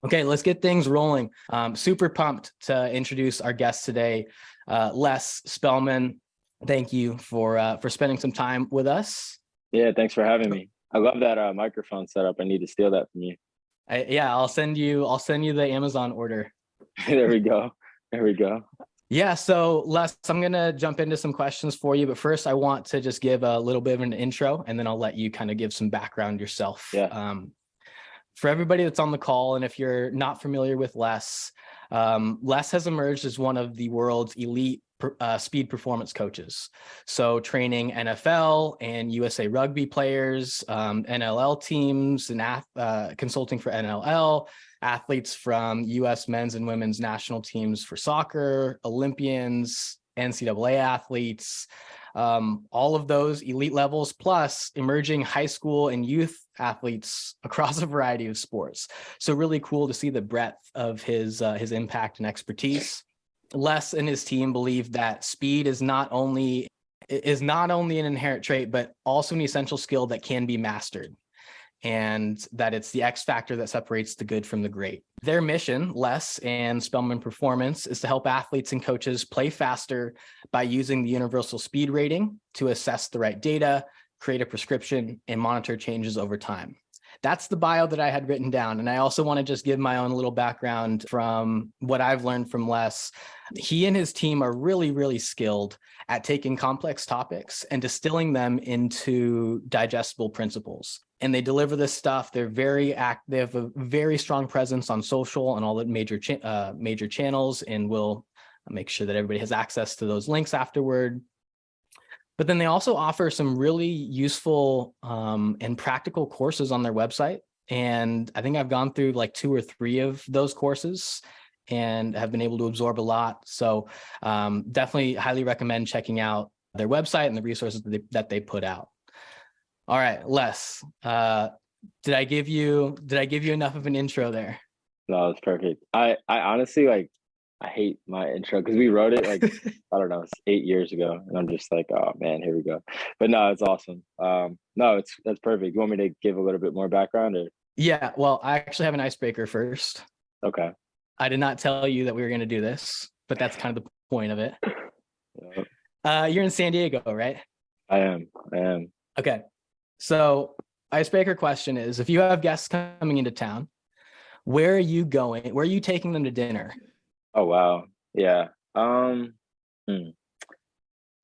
Okay, let's get things rolling. Super pumped to introduce our guest today, Les Spellman. Thank you for spending some time with us. Yeah, thanks for having me. I love that microphone setup. I need to steal that from you. Yeah, I'll send you the Amazon order. There we go. There we go. Yeah, so Les, I'm gonna jump into some questions for you, but first I want to just give a little bit of an intro, and then I'll let you kind of give some background yourself. Yeah. For everybody that's on the call, and if you're not familiar with Les, Les has emerged as one of the world's elite speed performance coaches. So training NFL and USA rugby players, NLL teams, and consulting for NLL, athletes from US men's and women's national teams for soccer, Olympians, NCAA athletes, all of those elite levels, plus emerging high school and youth athletes across a variety of sports. So really cool to see the breadth of his impact and expertise. Les and his team believe that speed is not only an inherent trait, but also an essential skill that can be mastered, and that it's the X factor that separates the good from the great. Their mission, Les and Spellman Performance, is to help athletes and coaches play faster by using the universal speed rating to assess the right data, create a prescription, and monitor changes over time. That's the bio that I had written down. And I also want to just give my own little background from what I've learned from Les. He and his team are really, really skilled at taking complex topics and distilling them into digestible principles. And they deliver this stuff. They have a very strong presence on social and all the major channels, and we'll make sure that everybody has access to those links afterward. But then they also offer some really useful and practical courses on their website. And I think I've gone through like 2 or 3 of those courses and have been able to absorb a lot. So definitely highly recommend checking out their website and the resources that they put out. All right, Les, did I give you enough of an intro there? No, it's perfect. I honestly I hate my intro because we wrote it I don't know, it's 8 years ago, and I'm just like, oh man, here we go. But no, it's awesome. No, that's perfect. You want me to give a little bit more background, or? Yeah, well, I actually have an icebreaker first. Okay. I did not tell you that we were going to do this, but that's kind of the point of it. Yeah. You're in San Diego, right? I am. Okay. So icebreaker question is, if you have guests coming into town, where are you going? Where are you taking them to dinner? Oh, wow. Yeah. I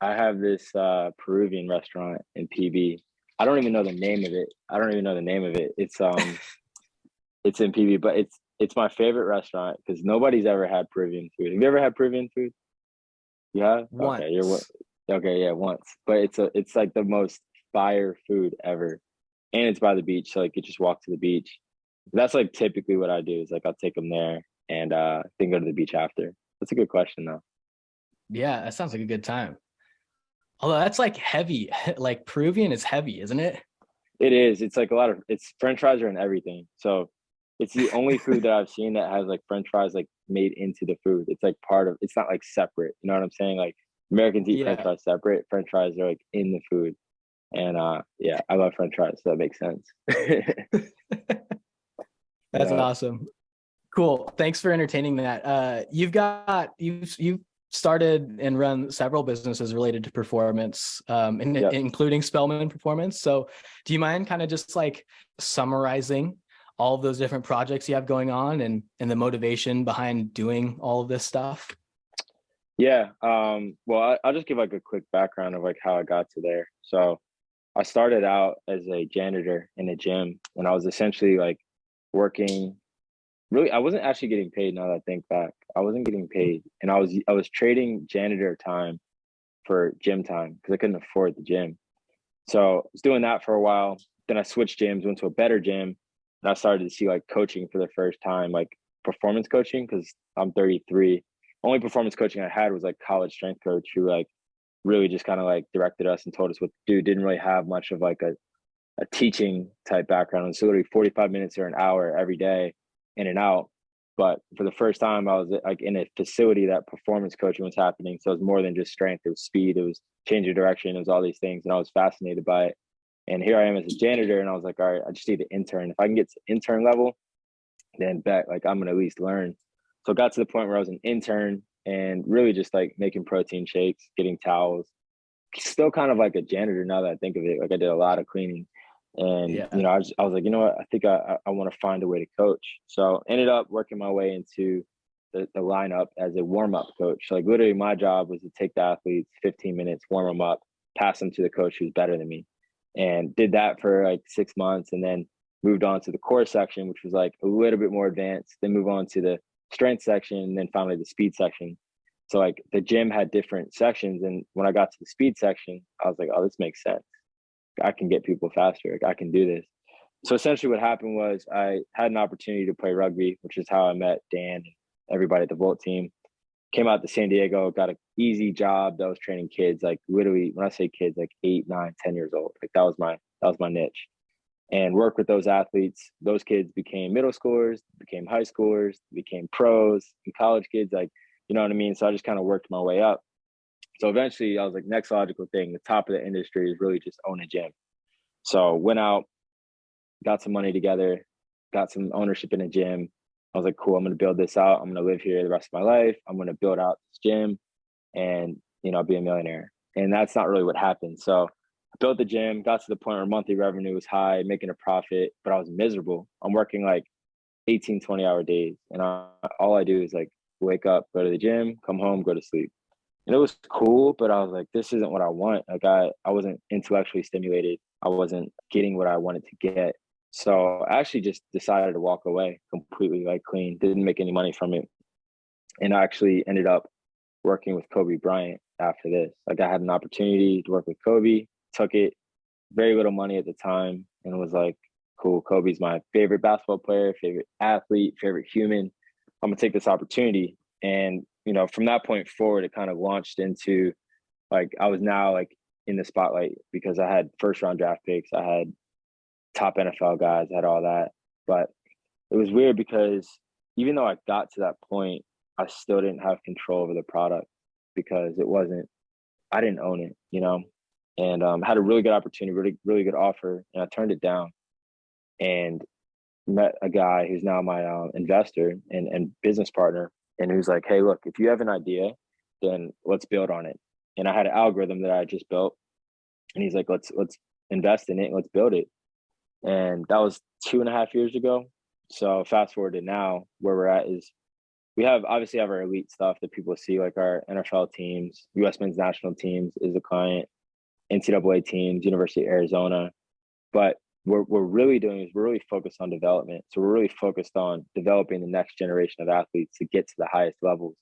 have this Peruvian restaurant in PB. I don't even know the name of it. It's in PB, but it's my favorite restaurant because nobody's ever had Peruvian food. Have you ever had Peruvian food? Yeah. Once. Okay, yeah, once. But it's like the most fire food ever, and it's by the beach, so like you just walk to the beach. That's like typically what I do, is like I'll take them there and then go to the beach after. That's a good question though. Yeah, that sounds like a good time. Although that's like heavy, like Peruvian is heavy, isn't it? It is. It's like it's French fries are in everything. So it's the only food that I've seen that has like French fries like made into the food. It's like it's not like separate. You know what I'm saying? Like Americans eat French fries separate. French fries are like in the food. And yeah, I love French fries, so that makes sense. That's awesome. Cool. Thanks for entertaining that. You've started and run several businesses related to performance, including Spellman Performance. So do you mind kind of just like summarizing all of those different projects you have going on and the motivation behind doing all of this stuff? Yeah. Well, I'll just give like a quick background of like how I got to there. So I started out as a janitor in a gym, and I was essentially like working. Really, I wasn't actually getting paid. Now that I think back, I wasn't getting paid, and I was trading janitor time for gym time because I couldn't afford the gym. So I was doing that for a while. Then I switched gyms, went to a better gym, and I started to see like coaching for the first time, like performance coaching, because I'm 33. Only performance coaching I had was like college strength coach who like really just kind of like directed us and told us what to do. Didn't really have much of like a teaching type background. It's literally 45 minutes or an hour every day, in and out. But for the first time, I was like in a facility that performance coaching was happening. So it was more than just strength. It was speed. It was change of direction. It was all these things. And I was fascinated by it. And here I am as a janitor. And I was like, all right, I just need to intern. If I can get to intern level, then bet like I'm gonna at least learn. So it got to the point where I was an intern and really just like making protein shakes, getting towels, still kind of like a janitor now that I think of it. Like I did a lot of cleaning. And Yeah. I was like, you know what? I think I want to find a way to coach. So ended up working my way into the lineup as a warm up coach. Like literally, my job was to take the athletes 15 minutes, warm them up, pass them to the coach who's better than me, and did that for like 6 months, and then moved on to the core section, which was like a little bit more advanced. Then move on to the strength section, and then finally the speed section. So like the gym had different sections, and when I got to the speed section, I was like, oh, this makes sense. I can get people faster. Like, I can do this. So essentially what happened was I had an opportunity to play rugby, which is how I met Dan and everybody at the Volt team. Came out to San Diego, got an easy job that was training kids, like literally when I say kids, like 8, 9, 10 years old. Like that was my niche. And work with those athletes. Those kids became middle schoolers, became high schoolers, became pros, and college kids, like, you know what I mean? So I just kind of worked my way up. So eventually I was like, next logical thing, the top of the industry is really just own a gym. So went out, got some money together, got some ownership in a gym. I was like, cool, I'm going to build this out. I'm going to live here the rest of my life. I'm going to build out this gym and, be a millionaire. And that's not really what happened. So I built the gym, got to the point where monthly revenue was high, making a profit, but I was miserable. I'm working like 18, 20-hour days. And all I do is like wake up, go to the gym, come home, go to sleep. And it was cool, but I was like, this isn't what I want. Like I wasn't intellectually stimulated. I wasn't getting what I wanted to get. So I actually just decided to walk away completely, like clean, didn't make any money from it. And I actually ended up working with Kobe Bryant after this. Like I had an opportunity to work with Kobe, took it, very little money at the time, and was like, cool, Kobe's my favorite basketball player, favorite athlete, favorite human. I'm gonna take this opportunity. And, from that point forward, it kind of launched into like I was now like in the spotlight because I had first round draft picks, I had top NFL guys, I had all that. But it was weird because even though I got to that point, I still didn't have control over the product because I didn't own it, and had a really good opportunity, really, really good offer. And I turned it down and met a guy who's now my investor and business partner. And who's like, hey, look, if you have an idea, then let's build on it. And I had an algorithm that I just built. And he's like, let's invest in it and let's build it. And that was 2.5 years ago. So fast forward to now, where we're at is we obviously have our elite stuff that people see, like our NFL teams, US men's national teams is a client, NCAA teams, University of Arizona. But what we're really doing is we're really focused on development. So we're really focused on developing the next generation of athletes to get to the highest levels.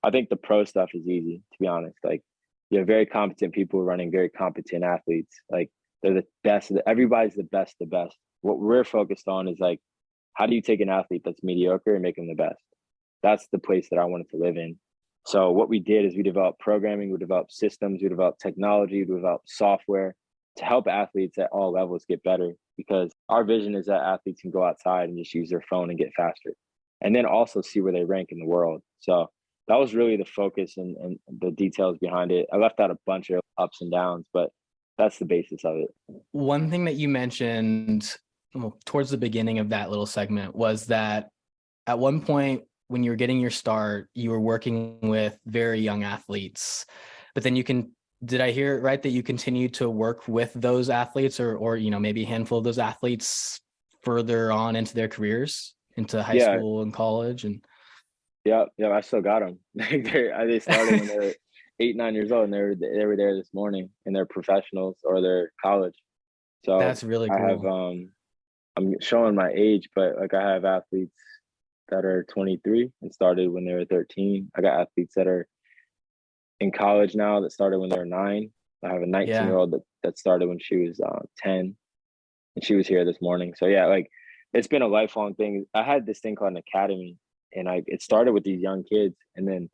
I think the pro stuff is easy, to be honest. Like you have very competent people running very competent athletes. Like they're the best. Everybody's the best. What we're focused on is like, how do you take an athlete that's mediocre and make them the best? That's the place that I wanted to live in. So what we did is we developed programming, we developed systems, we developed technology, we developed software to help athletes at all levels get better, because our vision is that athletes can go outside and just use their phone and get faster, and then also see where they rank in the world. So that was really the focus and the details behind it. I left out a bunch of ups and downs, but that's the basis of it. One thing that you mentioned towards the beginning of that little segment was that at one point when you were getting your start, you were working with very young athletes, but then did I hear it right that you continue to work with those athletes or maybe a handful of those athletes further on into their careers, into high school and college? And yeah, I still got them. They started when they were 8, 9 years old, and they were there this morning, and they're professionals or they're college. So that's really cool. I have I'm showing my age, but like I have athletes that are 23 and started when they were 13. I got athletes that are in college now that started when they were 9. I have a 19-year-old that started when she was 10, and she was here this morning. So yeah, like it's been a lifelong thing. I had this thing called an academy, and it started with these young kids, and then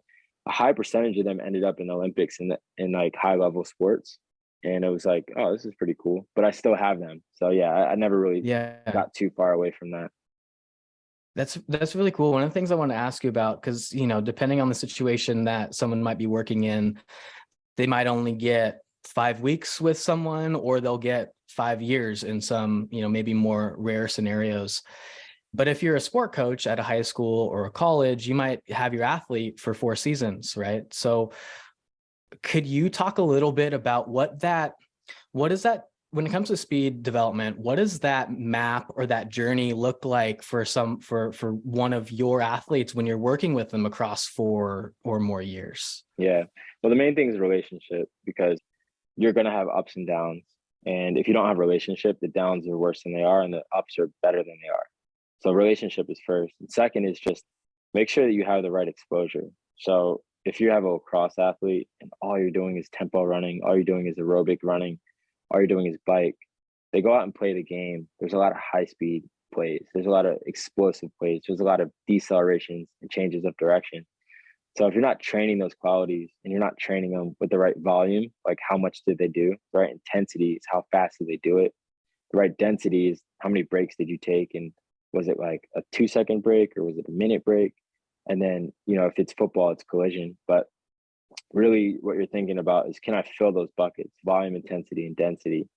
a high percentage of them ended up in the Olympics in like high level sports. And it was like, oh, this is pretty cool. But I still have them. So yeah, I never really got too far away from that. That's really cool. One of the things I want to ask you about, because, depending on the situation that someone might be working in, they might only get 5 weeks with someone, or they'll get 5 years in some, maybe more rare scenarios. But if you're a sport coach at a high school or a college, you might have your athlete for 4 seasons, right? So could you talk a little bit about what is that when it comes to speed development, what does that map or that journey look like for one of your athletes when you're working with them across 4 or more years? Yeah. Well, the main thing is relationship, because you're going to have ups and downs. And if you don't have relationship, the downs are worse than they are and the ups are better than they are. So relationship is first. And second is just make sure that you have the right exposure. So if you have a lacrosse athlete and all you're doing is tempo running, all you're doing is aerobic running, all you're doing is bike, they go out and play the game. There's a lot of high speed plays. There's a lot of explosive plays. There's a lot of decelerations and changes of direction. So if you're not training those qualities and you're not training them with the right volume, like how much did they do? The right intensity is how fast did they do it? The right density is how many breaks did you take? And was it like a 2 second break or was it a minute break? And then, if it's football, it's collision. But really what you're thinking about is, can I fill those buckets, volume, intensity, and density?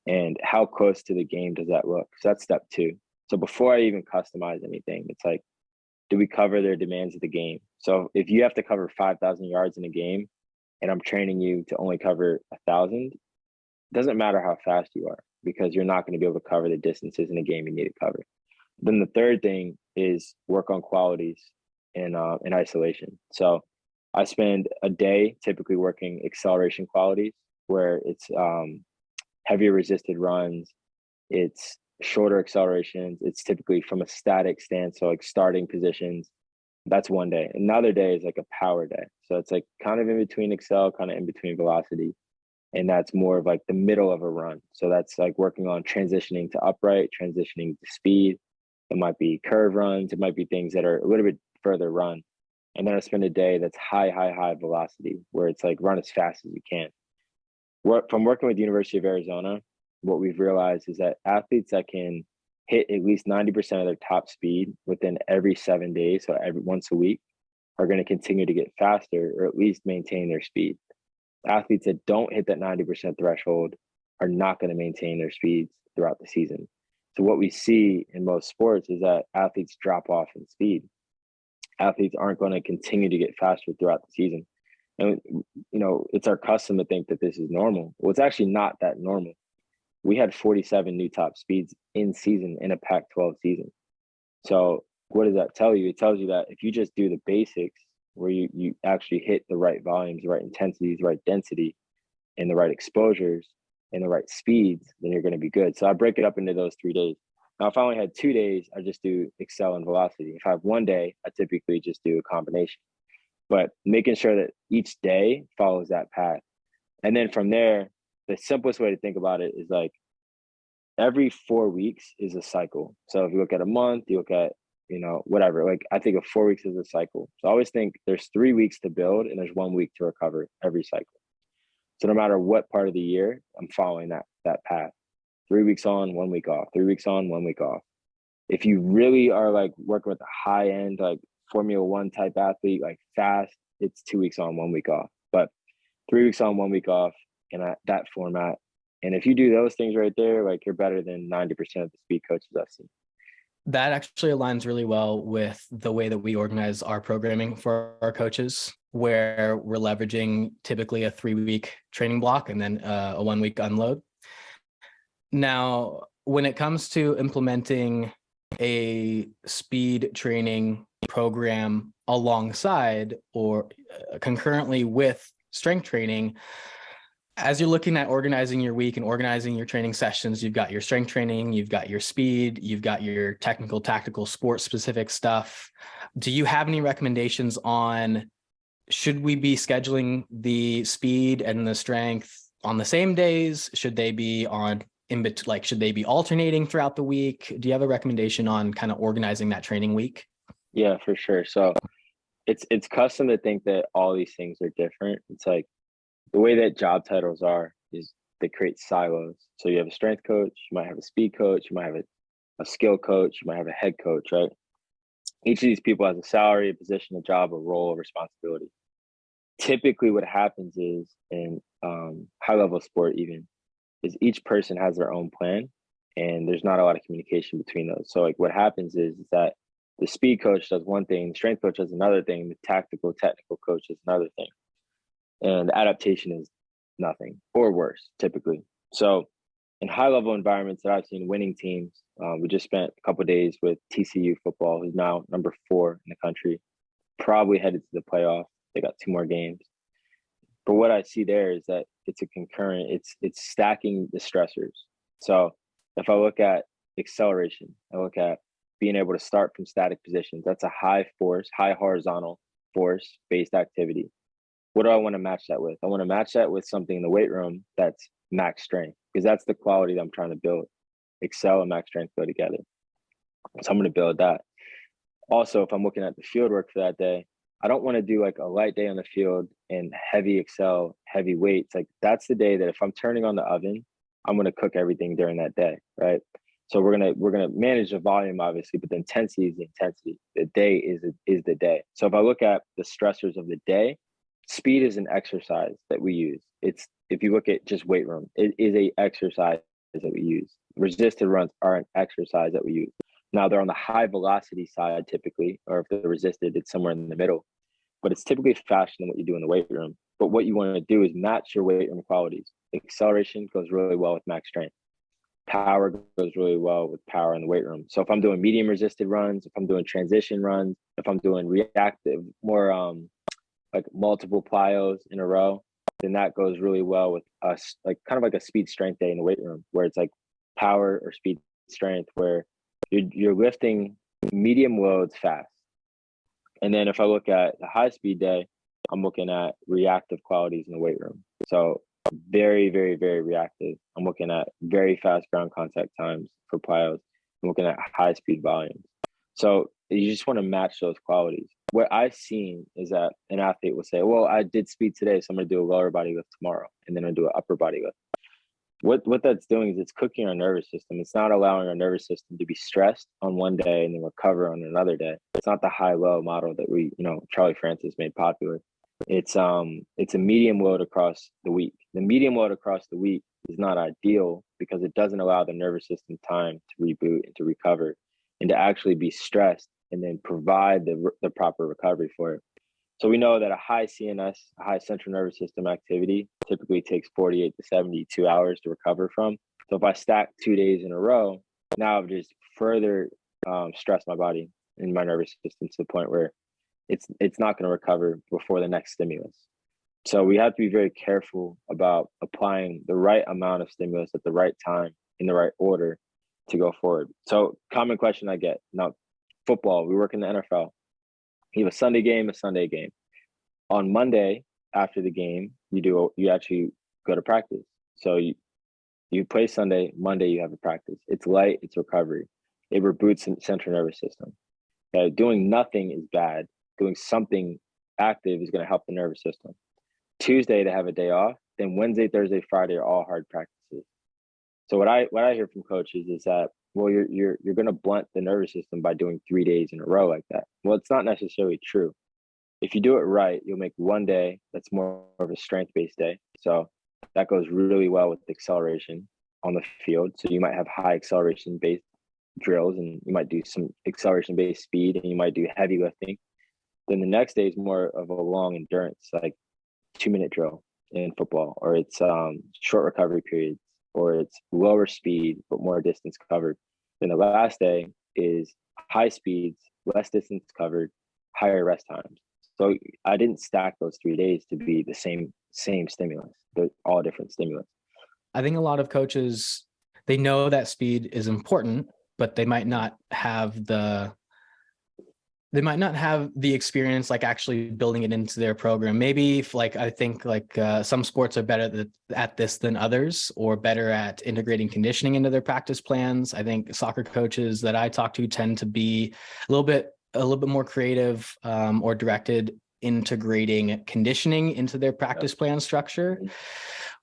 And how close to the game does that look? So that's step two. So before I even customize anything, it's like, do we cover their demands of the game? So if you have to cover 5,000 yards in a game and I'm training you to only cover 1,000, it doesn't matter how fast you are, because you're not going to be able to cover the distances in a game you need to cover. Then the third thing is work on qualities in isolation. So I spend a day typically working acceleration qualities, where it's heavier resisted runs, it's shorter accelerations. It's typically from a static stance, so like starting positions. That's one day. Another day is like a power day. So it's like kind of in between excel, kind of in between velocity. And that's more of like the middle of a run. So that's like working on transitioning to upright, transitioning to speed. It might be curve runs. It might be things that are a little bit further run. And then I spend a day that's high velocity, where it's like run as fast as you can. From working with the University of Arizona, what we've realized is that athletes that can hit at least 90% of their top speed within every 7 days, so every once a week, are going to continue to get faster or at least maintain their speed. Athletes that don't hit that 90% threshold are not going to maintain their speeds throughout the season. So what we see in most sports is that athletes drop off in speed. Athletes aren't going to continue to get faster throughout the season. And, it's our custom to think that this is normal. Well, it's actually not that normal. We had 47 new top speeds in season in a Pac-12 season. So what does that tell you? It tells you that if you just do the basics, where you actually hit the right volumes, the right intensities, the right density, and the right exposures and the right speeds, then you're going to be good. So I break it up into those 3 days. Now, if I only had 2 days, I just do excel and velocity. If I have one day, I typically just do a combination. But making sure that each day follows that path. And then from there, the simplest way to think about it is like every 4 weeks is a cycle. So if you look at a month, you look at, whatever, like I think of 4 weeks as a cycle. So I always think there's 3 weeks to build and there's 1 week to recover every cycle. So no matter what part of the year, I'm following that path. 3 weeks on, 1 week off, 3 weeks on, 1 week off. If you really are like working with a high end, like Formula One type athlete, like fast, it's 2 weeks on, 1 week off. But 3 weeks on, 1 week off in that format. And if you do those things right there, like you're better than 90% of the speed coaches I've seen. That actually aligns really well with the way that we organize our programming for our coaches, where we're leveraging typically a 3-week training block and then a 1-week unload. Now, when it comes to implementing a speed training program alongside or concurrently with strength training, as you're looking at organizing your week and organizing your training sessions, you've got your strength training, you've got your speed, you've got your technical, tactical, sport specific stuff. Do you have any recommendations on, should we be scheduling the speed and the strength on the same days? Should they be should they be alternating throughout the week? Do you have a recommendation on kind of organizing that training week? Yeah, for sure. So it's custom to think that all these things are different. It's like the way that job titles are is they create silos. So you have a strength coach, you might have a speed coach, you might have a skill coach, you might have a head coach, right? Each of these people has a salary, a position, a job, a role, a responsibility. Typically what happens is in high level sport even is each person has their own plan and there's not a lot of communication between those. So like what happens is that the speed coach does one thing, the strength coach does another thing, the tactical, technical coach does another thing. And the adaptation is nothing or worse, typically. So in high level environments that I've seen, winning teams, we just spent a couple of days with TCU football, who's now number 4 in the country, probably headed to the playoff. They got 2 more games. But what I see there is that it's a concurrent, it's stacking the stressors. So if I look at acceleration, I look at being able to start from static positions. That's a high force, high horizontal force based activity. What do I want to match that with? I want to match that with something in the weight room that's max strength, because that's the quality that I'm trying to build. Excel and max strength go together. So I'm going to build that. Also, if I'm looking at the field work for that day, I don't want to do like a light day on the field and heavy Excel, heavy weights. Like that's the day that if I'm turning on the oven, I'm going to cook everything during that day, right? So we're gonna manage the volume, obviously, but the intensity is the intensity. The day is the day. So if I look at the stressors of the day, speed is an exercise that we use. It's, if you look at just weight room, it is a exercise that we use. Resisted runs are an exercise that we use. Now they're on the high velocity side typically, or if they're resisted, it's somewhere in the middle. But it's typically faster than what you do in the weight room. But what you want to do is match your weight room qualities. Acceleration goes really well with max strength. Power goes really well with power in the weight room. So if I'm doing medium resisted runs, if I'm doing transition runs, if I'm doing reactive, more like multiple plyos in a row, then that goes really well with us, like kind of like a speed strength day in the weight room, where it's like power or speed strength, where you're lifting medium loads fast. And then if I look at the high speed day, I'm looking at reactive qualities in the weight room. So very, very, very reactive. I'm looking at very fast ground contact times for plyos. I'm looking at high speed volumes. So you just want to match those qualities. What I've seen is that an athlete will say, well, I did speed today, so I'm going to do a lower body lift tomorrow, and then I'll do an upper body lift. What that's doing is it's cooking our nervous system. It's not allowing our nervous system to be stressed on one day and then recover on another day. It's not the high-low model that we, Charlie Francis made popular. It's a medium load across the week. The medium load across the week is not ideal because it doesn't allow the nervous system time to reboot and to recover and to actually be stressed and then provide the proper recovery for it. So we know that a high CNS, a high central nervous system activity typically takes 48 to 72 hours to recover from. So if I stack 2 days in a row, now I've just further stressed my body and my nervous system to the point where it's not going to recover before the next stimulus. So we have to be very careful about applying the right amount of stimulus at the right time in the right order to go forward. So common question I get, now football, we work in the NFL. You have a Sunday game, a Sunday game. On Monday, after the game, you actually go to practice. So you play Sunday, Monday you have a practice. It's light, it's recovery. It reboots the central nervous system. Okay? Doing nothing is bad. Doing something active is going to help the nervous system. Tuesday they have a day off. Then Wednesday, Thursday, Friday are all hard practices. So what I hear from coaches is that, well, you're going to blunt the nervous system by doing 3 days in a row like that. Well, it's not necessarily true. If you do it right, you'll make one day that's more of a strength-based day. So that goes really well with acceleration on the field. So you might have high acceleration-based drills, and you might do some acceleration-based speed, and you might do heavy lifting. Then the next day is more of a long endurance, like 2-minute drill in football, or it's short recovery periods, or it's lower speed but more distance covered. Then the last day is high speeds, less distance covered, higher rest times. So I didn't stack those 3 days to be the same stimulus. They're all different stimulus. I think a lot of coaches, they know that speed is important, but they might not have the experience like actually building it into their program. Maybe if, I think some sports are better at this than others, or better at integrating conditioning into their practice plans. I think soccer coaches that I talk to tend to be a little bit more creative or directed, integrating conditioning into their practice plan structure.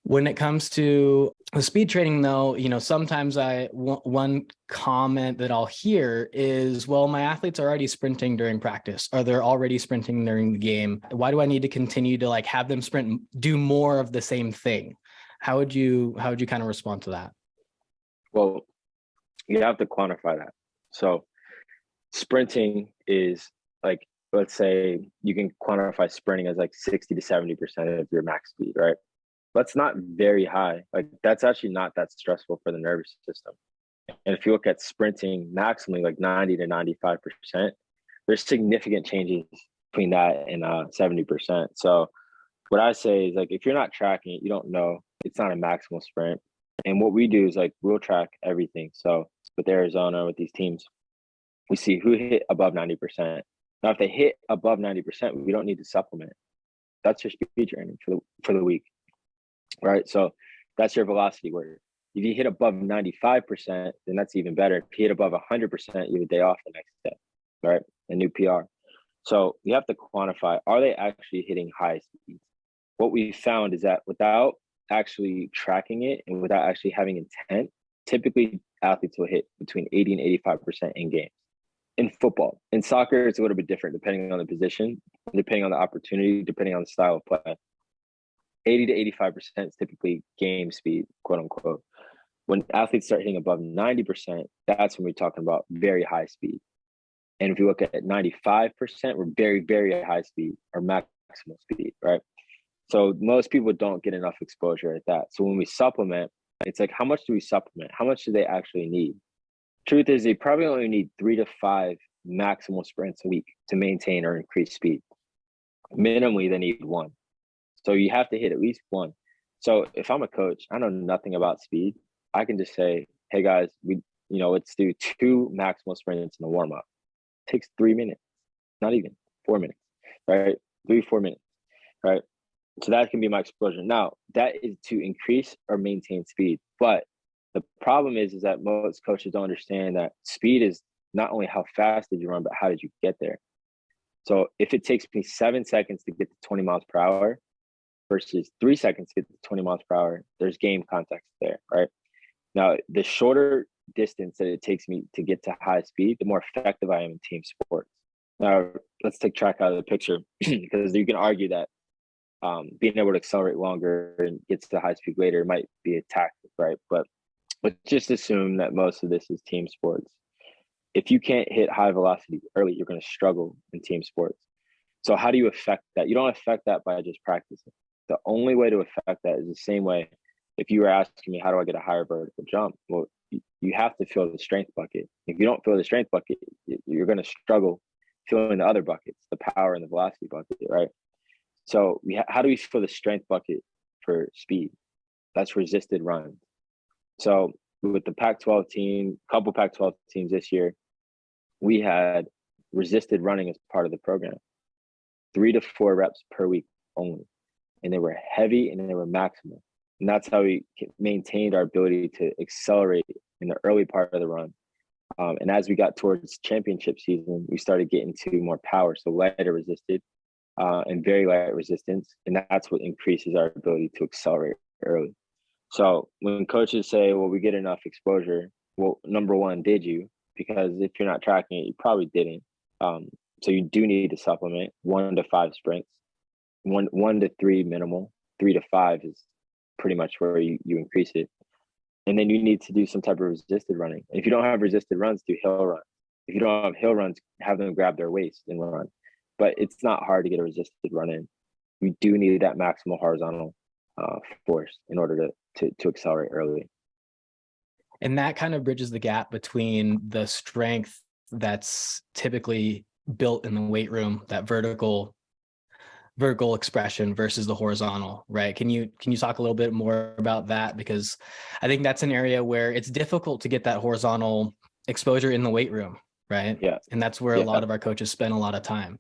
When it comes to the speed training, though, sometimes one comment that I'll hear is, well, my athletes are already sprinting during practice, or they're already sprinting during the game. Why do I need to continue to have them sprint, do more of the same thing? How would you kind of respond to that? Well, you have to quantify that. So sprinting is like, let's say you can quantify sprinting as like 60 to 70% of your max speed, right? That's not very high. Like that's actually not that stressful for the nervous system. And if you look at sprinting maximally like 90 to 95%, there's significant changes between that and 70%. So what I say is like, if you're not tracking it, you don't know, it's not a maximal sprint. And what we do is like, we'll track everything. So with Arizona, with these teams, we see who hit above 90%. Now, if they hit above 90%, we don't need to supplement. That's your speed training for the week, right? So that's your velocity work. If you hit above 95%, then that's even better. If you hit above 100%, you have a day off the next day, right? A new PR. So you have to quantify, are they actually hitting high speeds? What we found is that without actually tracking it and without actually having intent, typically athletes will hit between 80 and 85% in games. In football, in soccer, it's a little bit different depending on the position, depending on the opportunity, depending on the style of play. 80 to 85% is typically game speed, quote unquote. When athletes start hitting above 90%, that's when we're talking about very high speed. And if you look at 95%, we're very, very high speed or maximal speed, right? So most people don't get enough exposure at that. So when we supplement, it's like, how much do we supplement? How much do they actually need? Truth is, they probably only need 3 to 5 maximal sprints a week to maintain or increase speed. Minimally, they need 1. So you have to hit at least 1. So if I'm a coach, I know nothing about speed. I can just say, hey guys, let's do 2 maximal sprints in the warm up. It takes 3 minutes, not even 4 minutes, right? 3-4 minutes, right? So that can be my exposure. Now that is to increase or maintain speed, but the problem is that most coaches don't understand that speed is not only how fast did you run, but how did you get there? So if it takes me 7 seconds to get to 20 miles per hour versus 3 seconds to get to 20 miles per hour, there's game context there, right? Now, the shorter distance that it takes me to get to high speed, the more effective I am in team sports. Now, let's take track out of the picture because you can argue that being able to accelerate longer and get to the high speed later might be a tactic, right? But let's just assume that most of this is team sports. If you can't hit high velocity early, you're going to struggle in team sports. So how do you affect that? You don't affect that by just practicing. The only way to affect that is the same way. If you were asking me, how do I get a higher vertical jump? Well, you have to fill the strength bucket. If you don't fill the strength bucket, you're going to struggle filling the other buckets, the power and the velocity bucket, right? So how do we fill the strength bucket for speed? That's resisted runs. So with the Pac-12 team, couple Pac-12 teams this year, we had resisted running as part of the program, 3 to 4 reps per week only. And they were heavy and they were maximal. And that's how we maintained our ability to accelerate in the early part of the run. And as we got towards championship season, we started getting to more power, so lighter resisted and very light resistance. And that's what increases our ability to accelerate early. So when coaches say, well, we get enough exposure, well, number one, did you? Because if you're not tracking it, you probably didn't. So you do need to supplement 1 to 5 sprints, 1 to 3 minimal, 3 to 5 is pretty much where you increase it. And then you need to do some type of resisted running. And if you don't have resisted runs, do hill runs. If you don't have hill runs, have them grab their waist and run. But it's not hard to get a resisted run in. You do need that maximal horizontal force in order to accelerate early. And that kind of bridges the gap between the strength that's typically built in the weight room, that vertical expression versus the horizontal, right? Can you talk a little bit more about that? Because I think that's an area where it's difficult to get that horizontal exposure in the weight room, right? Yeah. And that's where a lot of our coaches spend a lot of time.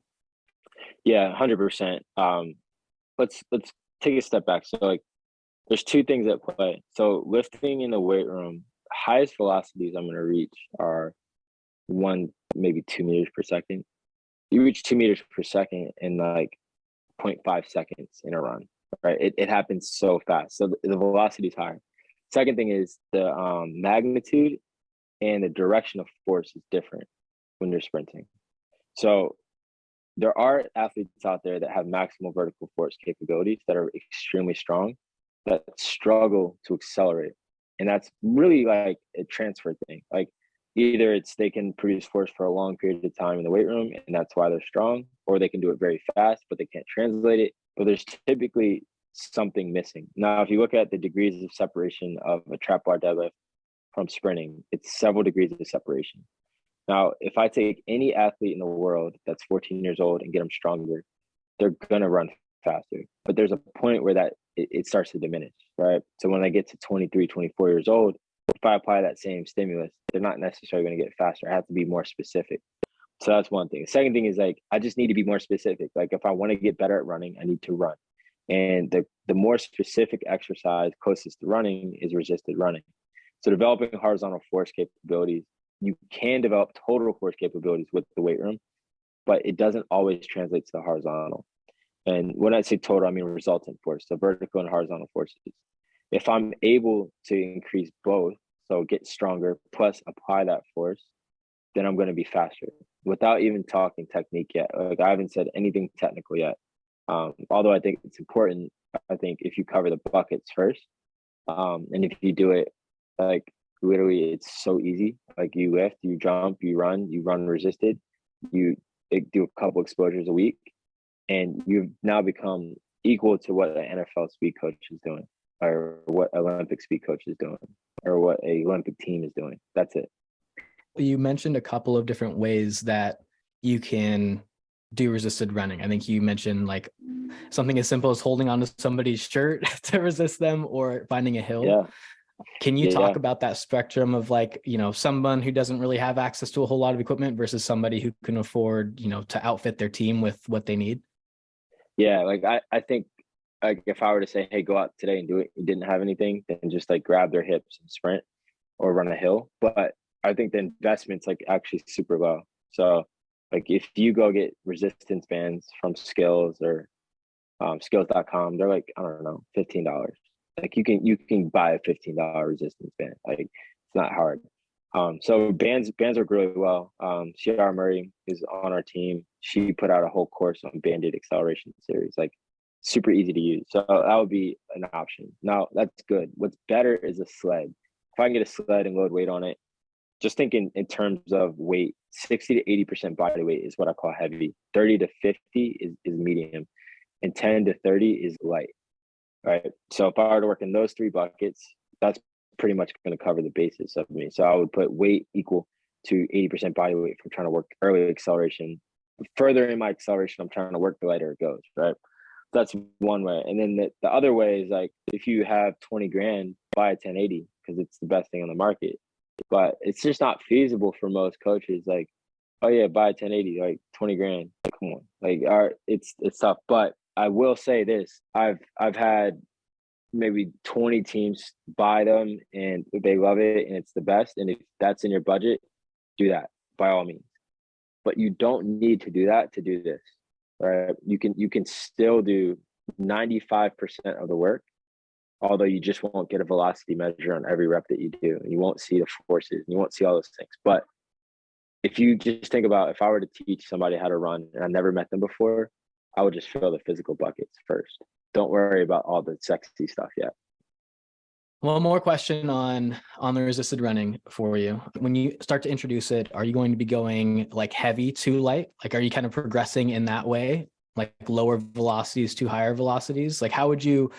Yeah, 100%. Let's take a step back. So like there's 2 things at play. So lifting in the weight room, highest velocities I'm going to reach are 1, maybe 2 meters per second. You reach 2 meters per second in like 0.5 seconds in a run, right? It happens so fast. So the velocity is higher. Second thing is the magnitude and the direction of force is different when you're sprinting. So there are athletes out there that have maximal vertical force capabilities that are extremely strong that struggle to accelerate. And that's really like a transfer thing. Like either it's they can produce force for a long period of time in the weight room and that's why they're strong, or they can do it very fast, but they can't translate it. But there's typically something missing. Now, if you look at the degrees of separation of a trap bar deadlift from sprinting, it's several degrees of separation. Now, if I take any athlete in the world that's 14 years old and get them stronger, they're going to run faster. But there's a point where that it starts to diminish, right? So when I get to 23, 24 years old, if I apply that same stimulus, they're not necessarily going to get faster. I have to be more specific. So that's one thing. The second thing is like, I just need to be more specific. Like if I want to get better at running, I need to run. And the more specific exercise closest to running is resisted running. So developing horizontal force capabilities, you can develop total force capabilities with the weight room, but it doesn't always translate to the horizontal. And when I say total, I mean resultant force, so vertical and horizontal forces. If I'm able to increase both, so get stronger plus apply that force, then I'm going to be faster without even talking technique yet. Like I haven't said anything technical yet. Although I think it's important, I think if you cover the buckets first, and if you do it like literally, it's so easy. Like you lift, you jump, you run resisted, you do a couple exposures a week, and you've now become equal to what an NFL speed coach is doing, or what Olympic speed coach is doing, or what a Olympic team is doing. That's it. You mentioned a couple of different ways that you can do resisted running. I think you mentioned like something as simple as holding onto somebody's shirt to resist them, or finding a hill. Yeah. Can you talk about that spectrum of like, someone who doesn't really have access to a whole lot of equipment versus somebody who can afford, to outfit their team with what they need? Yeah. Like I think like if I were to say, hey, go out today and do it, you didn't have anything, then just like grab their hips and sprint or run a hill. But I think the investment's like actually super low. So like if you go get resistance bands from Skills or skills.com, they're like, I don't know, $15. Like you can buy a $15 resistance band. Like it's not hard. So bands work really well. Ciara Murray is on our team. She put out a whole course on banded acceleration series, like super easy to use. So that would be an option. Now that's good. What's better is a sled. If I can get a sled and load weight on it, just thinking in terms of weight, 60 to 80% body weight is what I call heavy. 30 to 50 is medium, and 10 to 30 is light. Right. So if I were to work in those three buckets, that's pretty much going to cover the basis of me. So I would put weight equal to 80% body weight for trying to work early acceleration. Further in my acceleration, I'm trying to work the lighter it goes. Right. That's one way. And then the other way is like, if you have 20 grand, buy a 1080 because it's the best thing on the market. But it's just not feasible for most coaches. Like, oh yeah, buy a 1080, like 20 grand. Come on. Like, it's tough. But I will say this, I've had maybe 20 teams buy them and they love it and it's the best. And if that's in your budget, do that by all means. But you don't need to do that to do this. Right? You can still do 95% of the work, although you just won't get a velocity measure on every rep that you do. And you won't see the forces, and you won't see all those things. But if you just think about, if I were to teach somebody how to run and I never met them before, I would just fill the physical buckets first. Don't worry about all the sexy stuff yet. One more question on the resisted running for you. When you start to introduce it, are you going to be going like heavy to light? Like, are you kind of progressing in that way, like lower velocities to higher velocities? Like, how would you,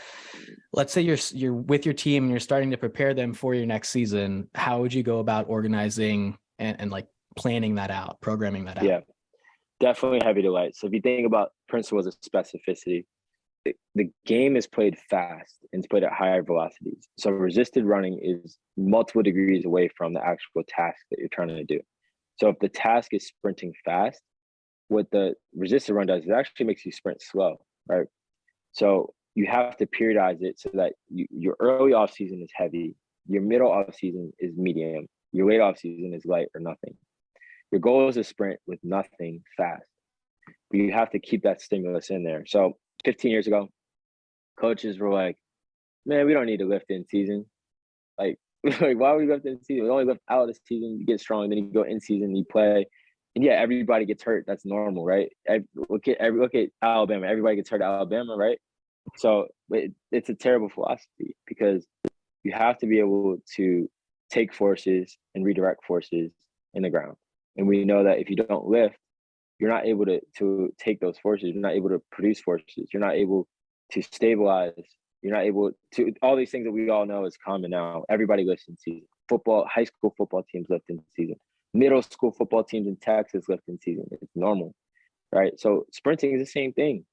let's say you're with your team and you're starting to prepare them for your next season, how would you go about organizing and like planning that out, programming that out? Yeah, definitely heavy to light. So if you think about principles of specificity, the game is played fast and it's played at higher velocities. So resisted running is multiple degrees away from the actual task that you're trying to do. So if the task is sprinting fast, what the resisted run does is it actually makes you sprint slow, right? So you have to periodize it so that your early off season is heavy, your middle off season is medium, your late off season is light or nothing. Your goal is to sprint with nothing fast, but you have to keep that stimulus in there. So 15 years ago, coaches were like, man, we don't need to lift in season. Like why would we lift in season? We only lift out of the season, you get strong, then you go in season, you play. And yeah, everybody gets hurt. That's normal, right? Look at Alabama. Everybody gets hurt at Alabama, right? So it's a terrible philosophy because you have to be able to take forces and redirect forces in the ground. And we know that if you don't lift, you're not able to take those forces. You're not able to produce forces. You're not able to stabilize. You're not able to, all these things that we all know is common now. Everybody lifts in season. Football, high school football teams lift in season. Middle school football teams in Texas lift in season. It's normal, right? So sprinting is the same thing.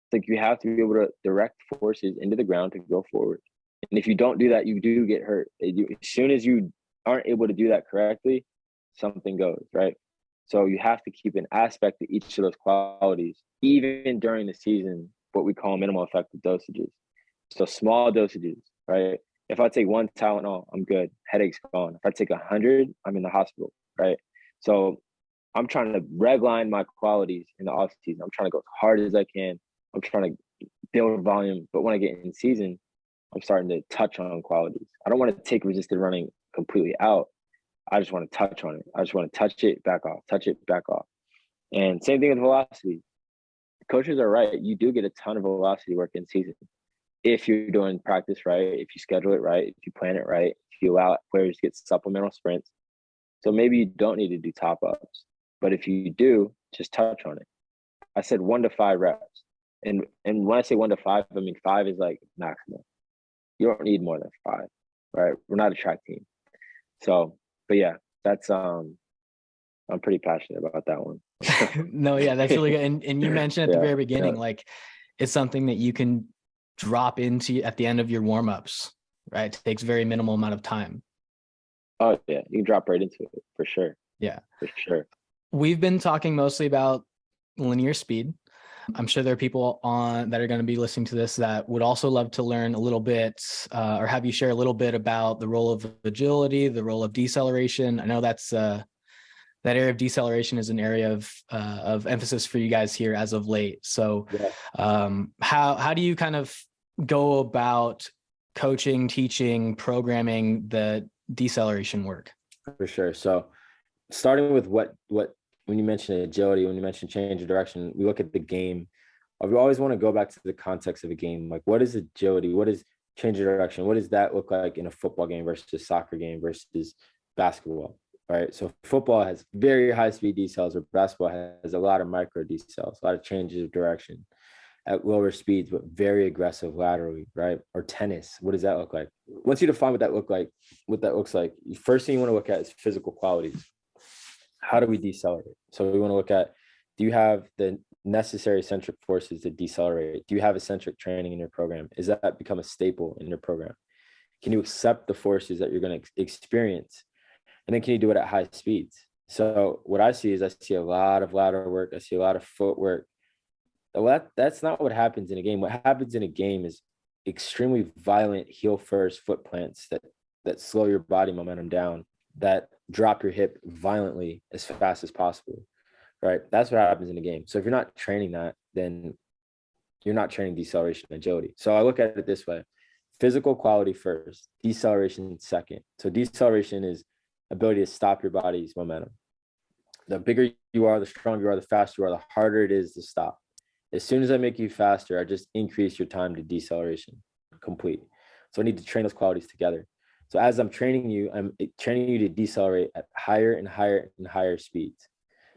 It's like you have to be able to direct forces into the ground to go forward. And if you don't do that, you do get hurt. As soon as you aren't able to do that correctly, something goes, right? So you have to keep an aspect of each of those qualities, even during the season, what we call minimal effective dosages. So small dosages, right? If I take 1 Tylenol, I'm good. Headache's gone. If I take 100, I'm in the hospital, right? So I'm trying to redline my qualities in the off season. I'm trying to go as hard as I can. I'm trying to build volume. But when I get in season, I'm starting to touch on qualities. I don't want to take resisted running completely out. I just want to touch on it. I just want to touch it, back off, touch it, back off. And same thing with velocity. Coaches are right. You do get a ton of velocity work in season if you're doing practice right, if you schedule it right, if you plan it right, if you allow players to get supplemental sprints. So maybe you don't need to do top ups, but if you do, just touch on it. I said 1 to 5 reps, and when I say 1 to 5, I mean 5 is like maximum. You don't need more than 5, right? We're not a track team, so. But yeah, that's I'm pretty passionate about that one. No, yeah, that's really good. And you mentioned at the very beginning, like it's something that you can drop into at the end of your warmups, right? It takes very minimal amount of time. Oh yeah, you can drop right into it for sure. Yeah, for sure. We've been talking mostly about linear speed. I'm sure there are people on that are going to be listening to this that would also love to learn a little bit or have you share a little bit about the role of agility, the role of deceleration. I know that's that area of deceleration is an area of emphasis for you guys here as of late. So how do you kind of go about coaching, teaching, programming the deceleration work? For sure. So starting with what when you mention agility, when you mention change of direction, we look at the game. We always want to go back to the context of a game. Like, what is agility? What is change of direction? What does that look like in a football game versus a soccer game versus basketball? Right. So football has very high speed decels, or basketball has a lot of micro decels, a lot of changes of direction at lower speeds, but very aggressive laterally, right? Or tennis. What does that look like? Once you define what that looks like, the first thing you want to look at is physical qualities. How do we decelerate? So we want to look at, do you have the necessary eccentric forces to decelerate? Do you have eccentric training in your program? Is that become a staple in your program? Can you accept the forces that you're going to experience? And then can you do it at high speeds? So what I see is I see a lot of lateral work. I see a lot of footwork. Well, that's not what happens in a game. What happens in a game is extremely violent heel first foot plants that slow your body momentum down, that drop your hip violently as fast as possible, right? That's what happens in a game. So if you're not training that, then you're not training deceleration and agility. So I look at it this way: physical quality first, deceleration second. So deceleration is ability to stop your body's momentum. The bigger you are, the stronger you are, the faster you are, the harder it is to stop. As soon as I make you faster, I just increase your time to deceleration complete. So I need to train those qualities together. So as I'm training you to decelerate at higher and higher and higher speeds.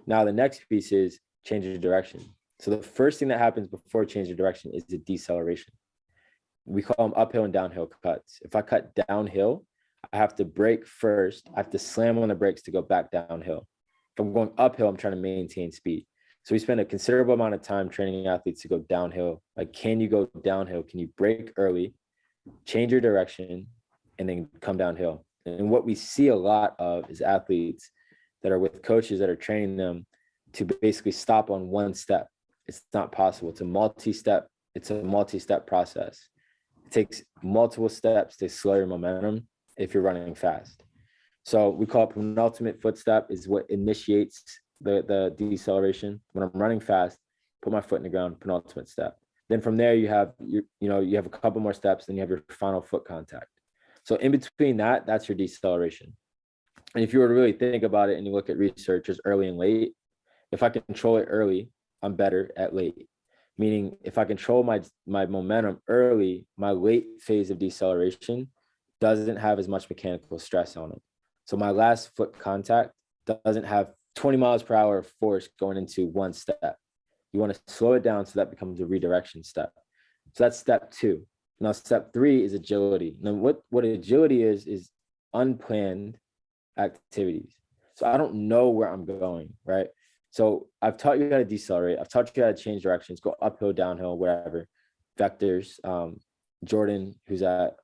Now the next piece is change of direction. So the first thing that happens before change of direction is the deceleration. We call them uphill and downhill cuts. If I cut downhill, I have to brake first. I have to slam on the brakes to go back downhill. If I'm going uphill, I'm trying to maintain speed. So we spend a considerable amount of time training athletes to go downhill. Like, can you go downhill? Can you brake early, change your direction, and then come downhill? And what we see a lot of is athletes that are with coaches that are training them to basically stop on one step. It's not possible. It's a multi-step process. It takes multiple steps to slow your momentum if you're running fast. So we call it penultimate footstep is what initiates the deceleration. When I'm running fast, put my foot in the ground, penultimate step. Then from there you have you have a couple more steps, then you have your final foot contact. So in between that's your deceleration. And if you were to really think about it and you look at research as early and late, if I control it early, I'm better at late. Meaning if I control my momentum early, my late phase of deceleration doesn't have as much mechanical stress on it. So my last foot contact doesn't have 20 miles per hour of force going into one step. You want to slow it down so that becomes a redirection step. So that's step 2. Now, step 3 is agility. Now, what agility is unplanned activities. So I don't know where I'm going, right? So I've taught you how to decelerate. I've taught you how to change directions, go uphill, downhill, wherever. Vectors. Jordan, who's at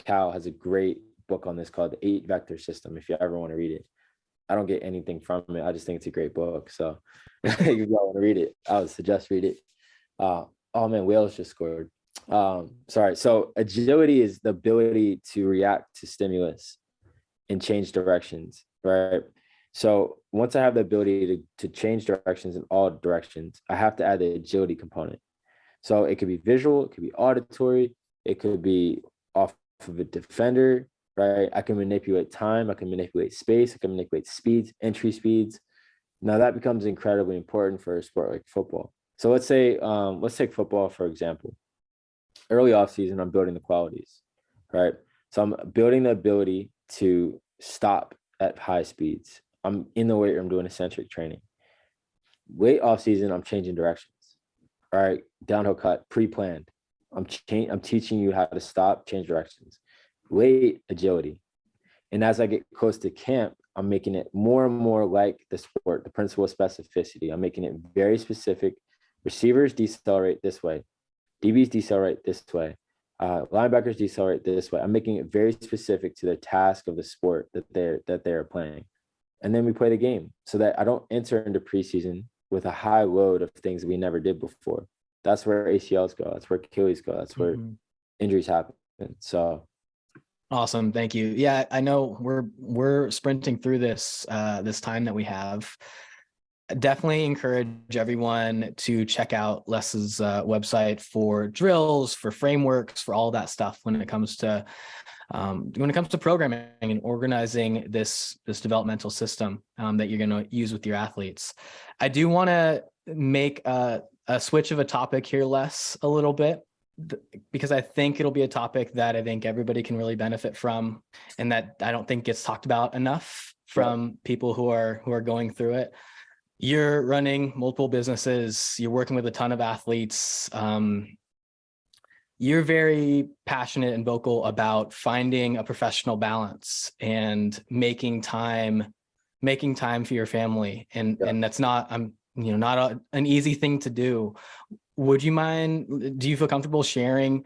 Cal, has a great book on this called The 8 Vector System, if you ever want to read it. I don't get anything from it. I just think it's a great book. So if you want to read it, I would suggest read it. Oh man, Wales just scored. Sorry. So agility is the ability to react to stimulus and change directions, right? So once I have the ability to change directions in all directions, I have to add the agility component. So it could be visual, it could be auditory, it could be off of a defender, right? I can manipulate time, I can manipulate space, I can manipulate speeds, entry speeds. Now that becomes incredibly important for a sport like football. So let's take football, for example. Early off season, I'm building the qualities, right? So I'm building the ability to stop at high speeds. I'm in the weight room doing eccentric training. Late off season, I'm changing directions. All right, downhill cut, pre-planned. I'm teaching you how to stop, change directions. Late agility. And as I get close to camp, I'm making it more and more like the sport, the principle of specificity. I'm making it very specific. Receivers decelerate this way. DBs decelerate this way. Linebackers decelerate this way. I'm making it very specific to the task of the sport that they're playing. And then we play the game so that I don't enter into preseason with a high load of things we never did before. That's where ACLs go. That's where Achilles go. That's where injuries happen. So awesome. Thank you. Yeah, I know we're sprinting through this time that we have. Definitely encourage everyone to check out Les's website for drills, for frameworks, for all that stuff when it comes to programming and organizing this developmental system that you're going to use with your athletes. I do want to make a switch of a topic here, Les, a little bit, because I think it'll be a topic that I think everybody can really benefit from, and that I don't think gets talked about enough from people who are going through it. You're running multiple businesses. You're working with a ton of athletes. You're very passionate and vocal about finding a professional balance and making time for your family. And that's not, not an easy thing to do. Would you mind, do you feel comfortable sharing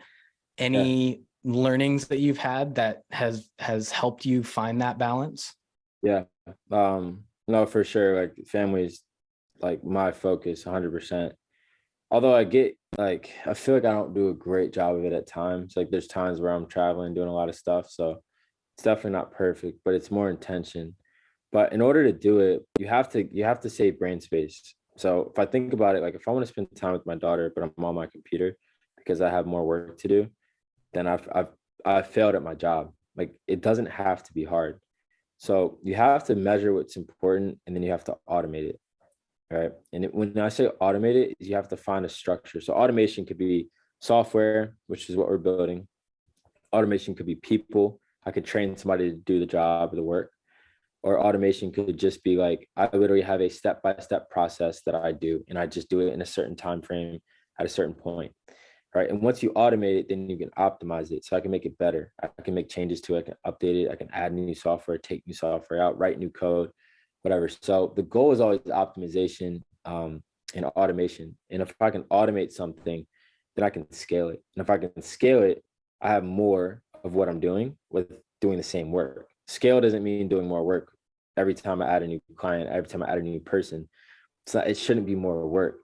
any learnings that you've had that has helped you find that balance? Yeah. No, for sure. Like family is like my focus 100%. Although I feel like I don't do a great job of it at times. Like there's times where I'm traveling, doing a lot of stuff. So it's definitely not perfect, but it's more intention. But in order to do it, you have to save brain space. So if I think about it, like if I want to spend time with my daughter, but I'm on my computer because I have more work to do, then I've failed at my job. Like it doesn't have to be hard. So you have to measure what's important, and then you have to automate it, right? And when I say automate it, is you have to find a structure. So automation could be software, which is what we're building. Automation could be people. I could train somebody to do the job or the work. Or automation could just be like, I literally have a step-by-step process that I do, and I just do it in a certain time frame at a certain point. Right. And once you automate it, then you can optimize it. So I can make it better. I can make changes to it. I can update it. I can add new software, take new software out, write new code, whatever. So the goal is always optimization and automation. And if I can automate something, then I can scale it. And if I can scale it, I have more of what I'm doing with doing the same work. Scale doesn't mean doing more work every time I add a new client, every time I add a new person. So it shouldn't be more work.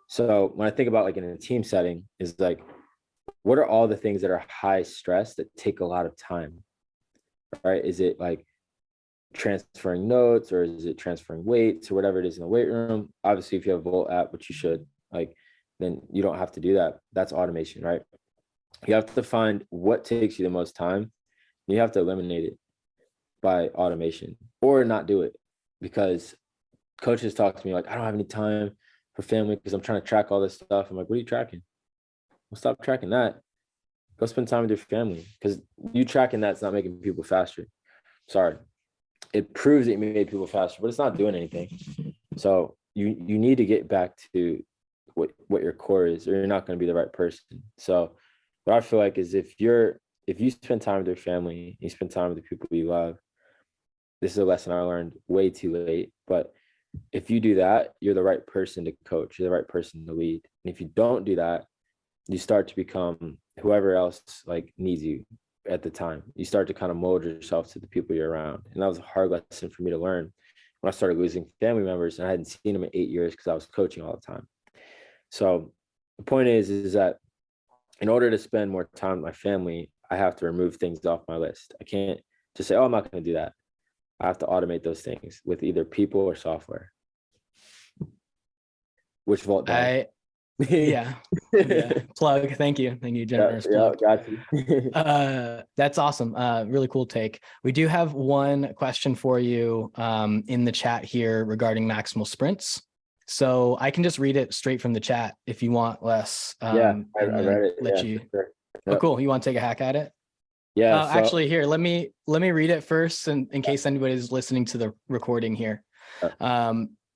So when I think about like in a team setting, is like, what are all the things that are high stress that take a lot of time, right? Is it like transferring notes, or is it transferring weights, or whatever it is in the weight room? Obviously, if you have a Volt app, which you should, like, then you don't have to do that. That's automation, right? You have to find what takes you the most time. You have to eliminate it by automation, or not do it, because coaches talk to me like, I don't have any time for family because I'm trying to track all this stuff. I'm like, what are you tracking? Well, stop tracking that. Go spend time with your family, because you tracking that's not making people faster. Sorry. It proves that you made people faster, but it's not doing anything. So you need to get back to what your core is, or you're not going to be the right person. So what I feel like is if you spend time with your family, you spend time with the people you love, this is a lesson I learned way too late, but if you do that, you're the right person to coach, you're the right person to lead. And if you don't do that, you start to become whoever else like needs you at the time. You start to kind of mold yourself to the people you're around. And that was a hard lesson for me to learn when I started losing family members, and I hadn't seen them in 8 years because I was coaching all the time. So the point is that in order to spend more time with my family, I have to remove things off my list. I can't just say, oh, I'm not going to do that. I have to automate those things with either people or software. Which Vault does. Yeah. Plug. Thank you. Generous plug. Got you. That's awesome. Really cool take. We do have one question for you in the chat here regarding maximal sprints. So I can just read it straight from the chat if you want, Les. I read it. Sure. Oh, cool. You want to take a hack at it? Yeah. Actually, here, let me read it first, and in case anybody's listening to the recording here.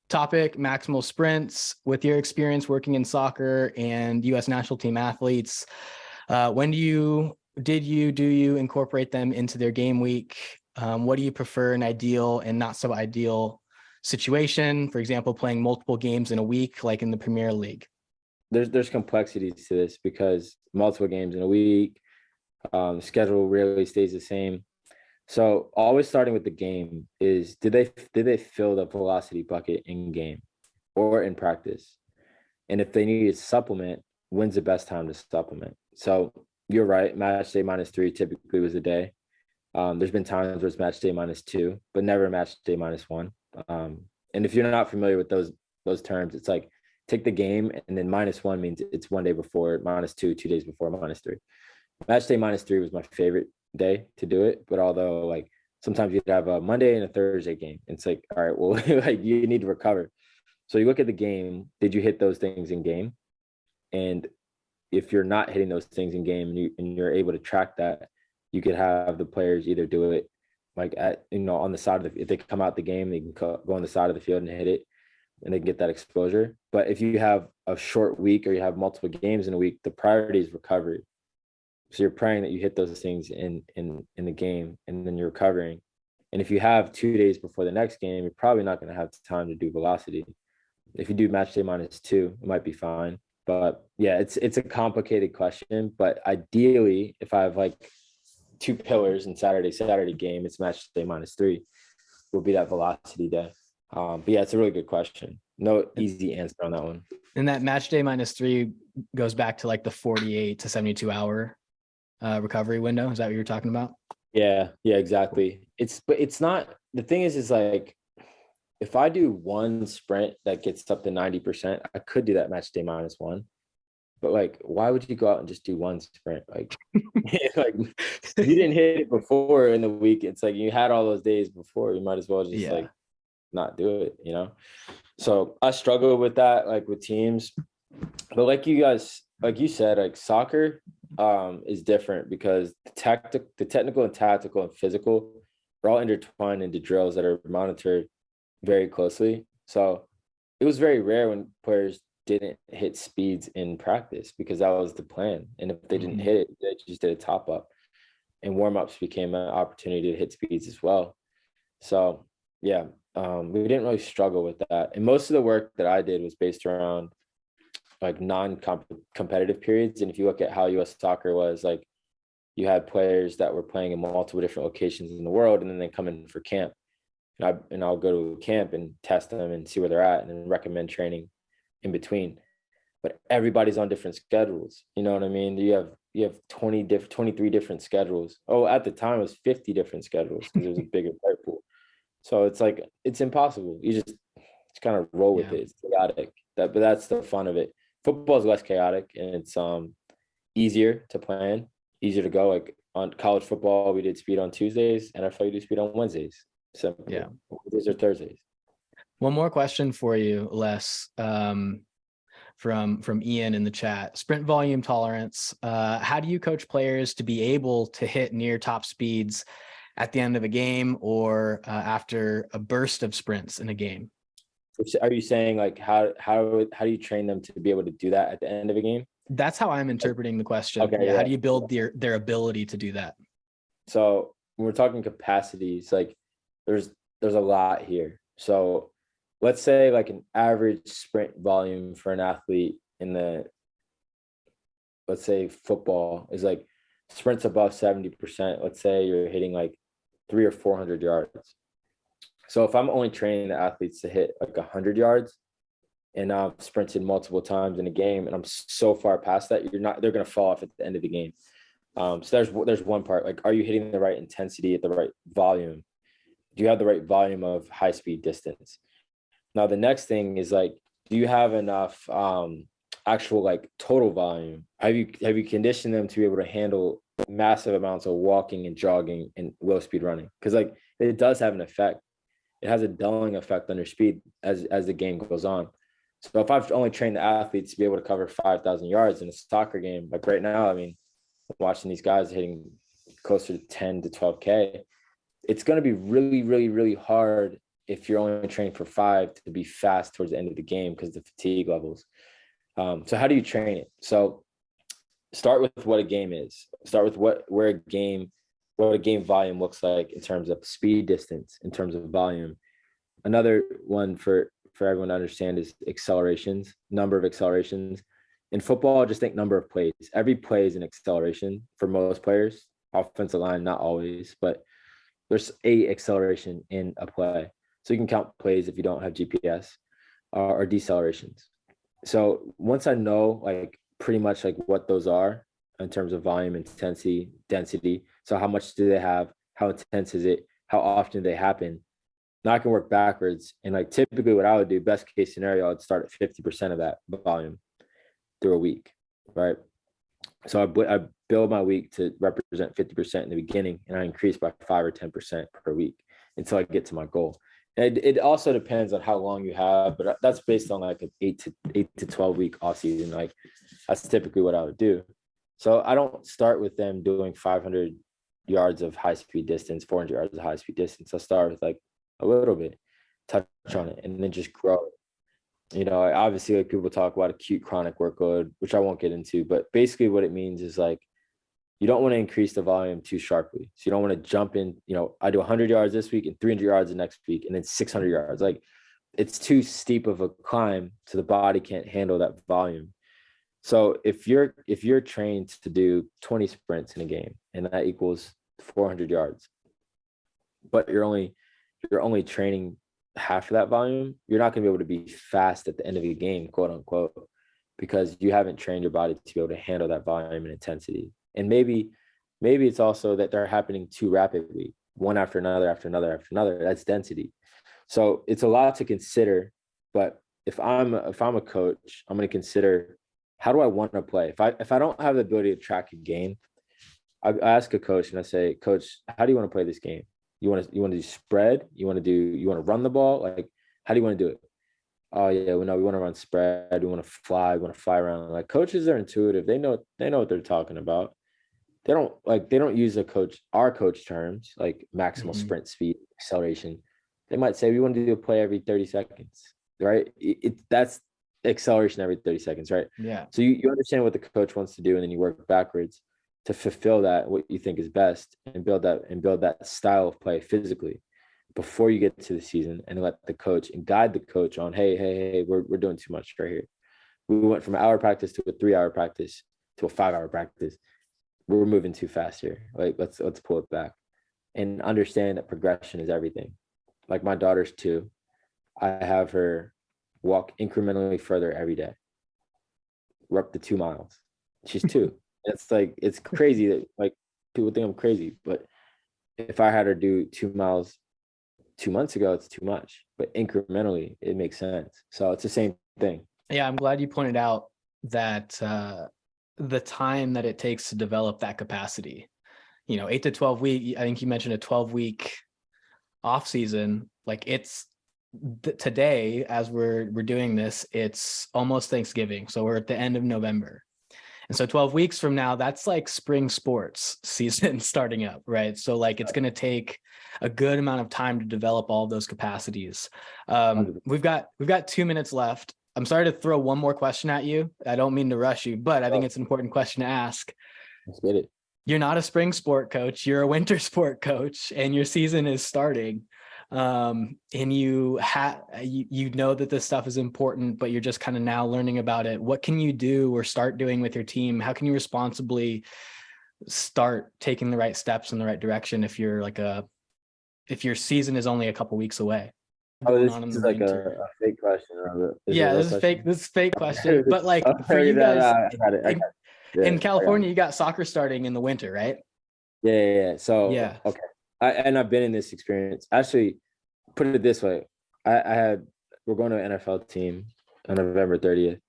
Topic: maximal sprints. With your experience working in soccer and U.S. national team athletes, when do you incorporate them into their game week? What do you prefer, an ideal and not so ideal situation? For example, playing multiple games in a week, like in the Premier League. There's complexities to this because multiple games in a week, schedule rarely stays the same. So always starting with the game is, did they fill the velocity bucket in game or in practice? And if they need to supplement, when's the best time to supplement? So you're right, match day -3 typically was the day. There's been times where it's match day -2, but never match day -1. And if you're not familiar with those terms, it's like take the game and then -1 means it's 1 day before, -2, 2 days before, -3. Match day -3 was my favorite day to do it, but although like sometimes you'd have a Monday and a Thursday game, it's like, all right, well, like you need to recover. So you look at the game, did you hit those things in game? And if you're not hitting those things in game and you're able to track that, you could have the players either do it like at, on the side of the, if they come out the game, they can go on the side of the field and hit it and they can get that exposure. But if you have a short week or you have multiple games in a week, the priority is recovery. So you're praying that you hit those things in the game, and then you're recovering. And if you have 2 days before the next game, you're probably not going to have time to do velocity. If you do match day -2, it might be fine. But yeah, it's a complicated question. But ideally, if I have like 2 pillars in Saturday game, it's match day -3 will be that velocity day. But yeah, it's a really good question. No easy answer on that one. And that match day -3 goes back to like the 48 to 72 hour recovery window. Is that what you're talking about? Yeah, exactly. But it's not, the thing is like, if I do one sprint that gets up to 90%, I could do that match day -1. But like, why would you go out and just do one sprint? Like, like you didn't hit it before in the week. It's like you had all those days before. You might as well just like not do it, So I struggle with that, like with teams. But like you said, like soccer is different because the technical and tactical and physical are all intertwined into drills that are monitored very closely. So it was very rare when players didn't hit speeds in practice because that was the plan. And if they didn't hit it, they just did a top up. And warm-ups became an opportunity to hit speeds as well. So yeah, we didn't really struggle with that. And most of the work that I did was based around like non-competitive periods. And if you look at how US soccer was, like you had players that were playing in multiple different locations in the world, and then they come in for camp. And I'll go to a camp and test them and see where they're at and then recommend training in between. But everybody's on different schedules. You know what I mean? You have 23 different schedules. Oh, at the time it was 50 different schedules because it was a bigger player pool. So it's like, it's impossible. You just kind of roll with it. It's chaotic. But that's the fun of it. Football is less chaotic and it's easier to plan, easier to go. Like on college football, we did speed on Tuesdays. NFL, you do speed on Wednesdays. Simple. Wednesdays or Thursdays. One more question for you, Les. from Ian in the chat. Sprint volume tolerance. How do you coach players to be able to hit near top speeds at the end of a game or after a burst of sprints in a game? Are you saying like how do you train them to be able to do that at the end of a game? That's how I'm interpreting the question. Okay, yeah. yeah. How do you build their ability to do that? So when we're talking capacities, like there's a lot here. So let's say like an average sprint volume for an athlete in the, let's say football is like sprints above 70%. Let's say you're hitting like 300 or 400 yards. So if I'm only training the athletes to hit like 100 yards and I've sprinted multiple times in a game and I'm so far past that, they're going to fall off at the end of the game. So there's one part, like, are you hitting the right intensity at the right volume? Do you have the right volume of high speed distance? Now, the next thing is like, do you have enough actual like total volume? Have you conditioned them to be able to handle massive amounts of walking and jogging and low speed running? Because like it does have an effect. It has a dulling effect on your speed as the game goes on. So if I've only trained the athletes to be able to cover 5,000 yards in a soccer game, like right now, I mean, watching these guys hitting closer to 10 to 12K, it's going to be really, really, really hard if you're only training for 5 to be fast towards the end of the game because of the fatigue levels. So how do you train it? So start with what a game is. Start with what a game volume looks like in terms of speed, distance, in terms of volume. Another one for everyone to understand is accelerations, number of accelerations. In football, just think number of plays. Every play is an acceleration for most players. Offensive line, not always, but there's a acceleration in a play. So you can count plays if you don't have GPS or decelerations. So once I know like pretty much like what those are in terms of volume, intensity, density. So how much do they have? How intense is it? How often do they happen? Now I can work backwards. And like typically what I would do, best case scenario, I'd start at 50% of that volume through a week, right? So I build my week to represent 50% in the beginning, and I increase by 5 or 10% per week until I get to my goal. And it also depends on how long you have, but that's based on like an 8 to 12 week off season. Like that's typically what I would do. So I don't start with them doing 500 yards of high speed distance, 400 yards of high speed distance. I start with like a little bit, touch on it, and then just grow it. You know, obviously like people talk about acute chronic workload, which I won't get into, but basically what it means is like, you don't want to increase the volume too sharply. So you don't want to jump in, you know, I do 100 yards this week and 300 yards the next week and then 600 yards. Like it's too steep of a climb, so the body can't handle that volume. So if you're trained to do 20 sprints in a game and that equals 400 yards, but you're only training half of that volume, you're not going to be able to be fast at the end of the game, quote unquote, because you haven't trained your body to be able to handle that volume and intensity. And maybe it's also that they're happening too rapidly, one after another, after another, after another. That's density. So it's a lot to consider. But if I'm a coach, I'm going to consider, how do I want to play? If I don't have the ability to track a game, I ask a coach and I say, Coach, how do you want to play this game? You want to do spread? You want to run the ball? Like, how do you want to do it? Oh yeah, we want to run spread. We want to fly. We want to fly around. Like coaches are intuitive. They know what they're talking about. They don't use our coach terms like maximal sprint speed, acceleration. They might say we want to do a play every 30 seconds, right? That's acceleration every 30 seconds, right? Yeah. So you understand what the coach wants to do, and then you work backwards to fulfill that, what you think is best, and build that style of play physically before you get to the season, and let the coach and guide the coach on, hey, we're doing too much right here. We went from an hour practice to a 3-hour practice to a 5-hour practice. We're moving too fast here. Like let's pull it back and understand that progression is everything. Like my daughter's 2. I have her walk incrementally further every day. We're up to 2 miles. She's 2. It's crazy that like people think I'm crazy, but if I had her do 2 miles 2 months ago, it's too much, but incrementally it makes sense. So it's the same thing. Yeah. I'm glad you pointed out that, the time that it takes to develop that capacity, 8 to 12 week. I think you mentioned a 12-week off season. Like it's today, as we're doing this, it's almost Thanksgiving. So we're at the end of November. And so 12 weeks from now, that's like spring sports season starting up, right? So like it's going to take a good amount of time to develop all of those capacities. We've got 2 minutes left. I'm sorry to throw one more question at you. I don't mean to rush you, but I think it's an important question to ask. Let's get it. You're not a spring sport coach. You're a winter sport coach, and your season is starting. And you know that this stuff is important, but you're just kind of now learning about it. What can you do or start doing with your team? How can you responsibly start taking the right steps in the right direction if your season is only a couple weeks away? Oh, this is like a fake question. Yeah, this is fake question. But like for you guys in California, you got soccer starting in the winter, right? Yeah. So yeah. Okay. I've been in this experience. Actually, put it this way. We're going to an NFL team on November 30th.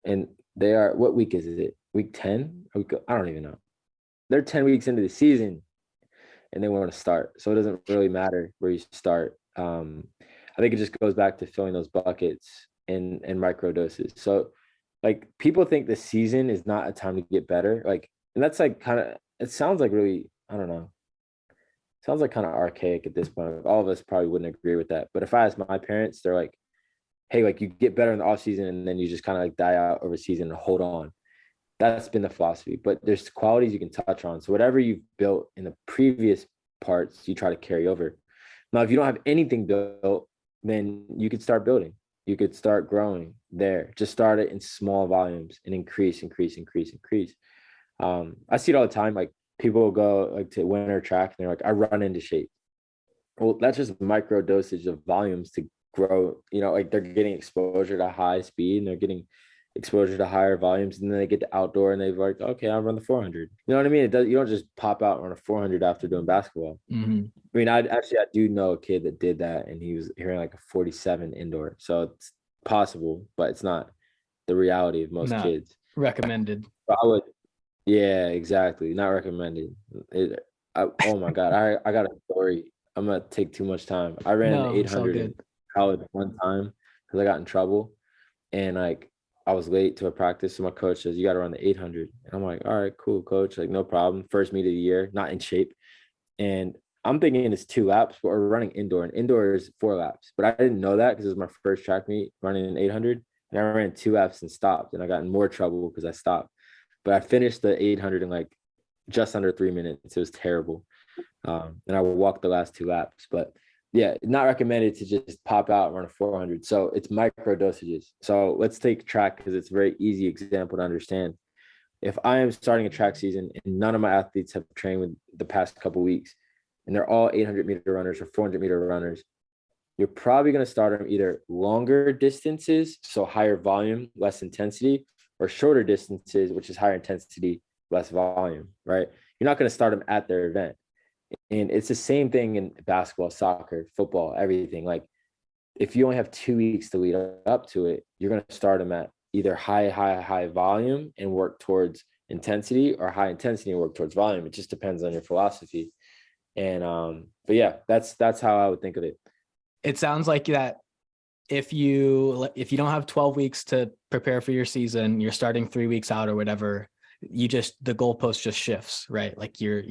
And what week is it? Week 10? I don't even know. They're 10 weeks into the season and they want to start. So it doesn't really matter where you start. I think it just goes back to filling those buckets in micro doses. So like people think the season is not a time to get better. Like, and that's like it sounds like really, I don't know. Sounds like kind of archaic at this point. All of us probably wouldn't agree with that. But if I ask my parents, they're like, hey, like you get better in the off season and then you just kind of like die out over season and hold on. That's been the philosophy. But there's qualities you can touch on. So whatever you've built in the previous parts, you try to carry over. Now, if you don't have anything built, then you could start building. You could start growing there. Just start it in small volumes and increase. I see it all the time. Like people will go like to winter track and they're like, I run into shape. Well, that's just micro dosage of volumes to grow. You know, like they're getting exposure to high speed and they're getting exposure to higher volumes, and then they get to outdoor and they've like, okay, I'll run the 400. You know what I mean? You don't just pop out on a 400 after doing basketball. Mm-hmm. I mean, I do know a kid that did that, and he was hearing like a 47 indoor. So it's possible, but it's not the reality of most kids. Recommended. But yeah, exactly. Not recommended. Oh my God, I got a story. I'm gonna take too much time. I ran an 800 in college one time because I got in trouble, and like I was late to a practice. So my coach says, you got to run the 800. And I'm like, all right, cool, coach. Like, no problem. First meet of the year, not in shape. And I'm thinking it's 2 laps, but we're running indoor, and indoor is 4 laps. But I didn't know that because it was my first track meet running an 800. And I ran 2 laps and stopped. And I got in more trouble because I stopped. But I finished the 800 in like just under 3 minutes. It was terrible. And I walked the last 2 laps. But yeah, not recommended to just pop out and run a 400. So it's micro dosages. So let's take track because it's a very easy example to understand. If I am starting a track season and none of my athletes have trained with the past couple of weeks, and they're all 800-meter runners or 400-meter runners, you're probably going to start them either longer distances, so higher volume, less intensity, or shorter distances, which is higher intensity, less volume, right? You're not going to start them at their event. And it's the same thing in basketball, soccer, football, everything. Like if you only have 2 weeks to lead up to it, you're going to start them at either high volume and work towards intensity, or high intensity and work towards volume. It just depends on your philosophy. And but yeah, that's how I would think of it. It sounds like that if you don't have 12 weeks to prepare for your season, you're starting 3 weeks out or whatever, the goalpost just shifts, right? Like you're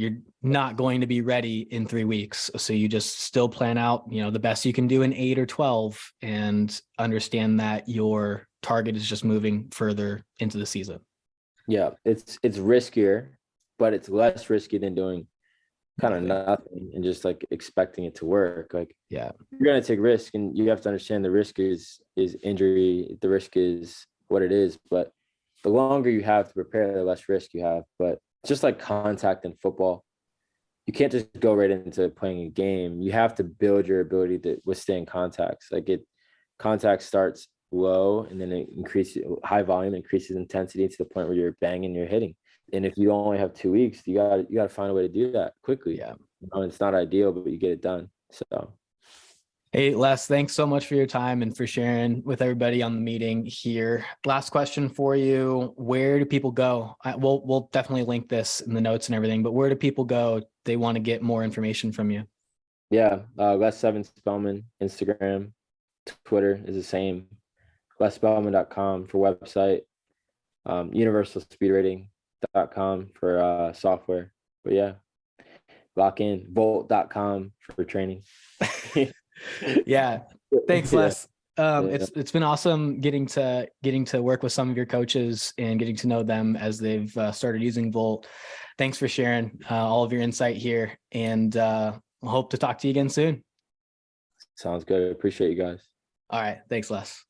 not going to be ready in 3 weeks. So you just still plan out, the best you can do in 8 or 12, and understand that your target is just moving further into the season. Yeah, it's riskier, but it's less risky than doing kind of nothing and just like expecting it to work. Like, yeah, you're going to take risk, and you have to understand the risk is injury. The risk is what it is, but the longer you have to prepare, the less risk you have. But just like contact in football, you can't just go right into playing a game. You have to build your ability to withstand contacts. Contact starts low, and then it increases high volume, increases intensity to the point where you're banging, you're hitting. And if you only have 2 weeks, you got to find a way to do that quickly. Yeah, it's not ideal, but you get it done. So. Hey, Les, thanks so much for your time and for sharing with everybody on the meeting here. Last question for you. Where do people go? We'll definitely link this in the notes and everything, but where do people go? They want to get more information from you. Yeah, Les7 Spellman, Instagram, Twitter is the same. LesSpellman.com for website. UniversalSpeedRating.com for software. But yeah, lock in. Volt.com for training. Yeah. Thanks, Yeah. Les. It's been awesome getting to work with some of your coaches and getting to know them as they've started using Volt. Thanks for sharing all of your insight here, and hope to talk to you again soon. Sounds good. I appreciate you guys. All right. Thanks, Les.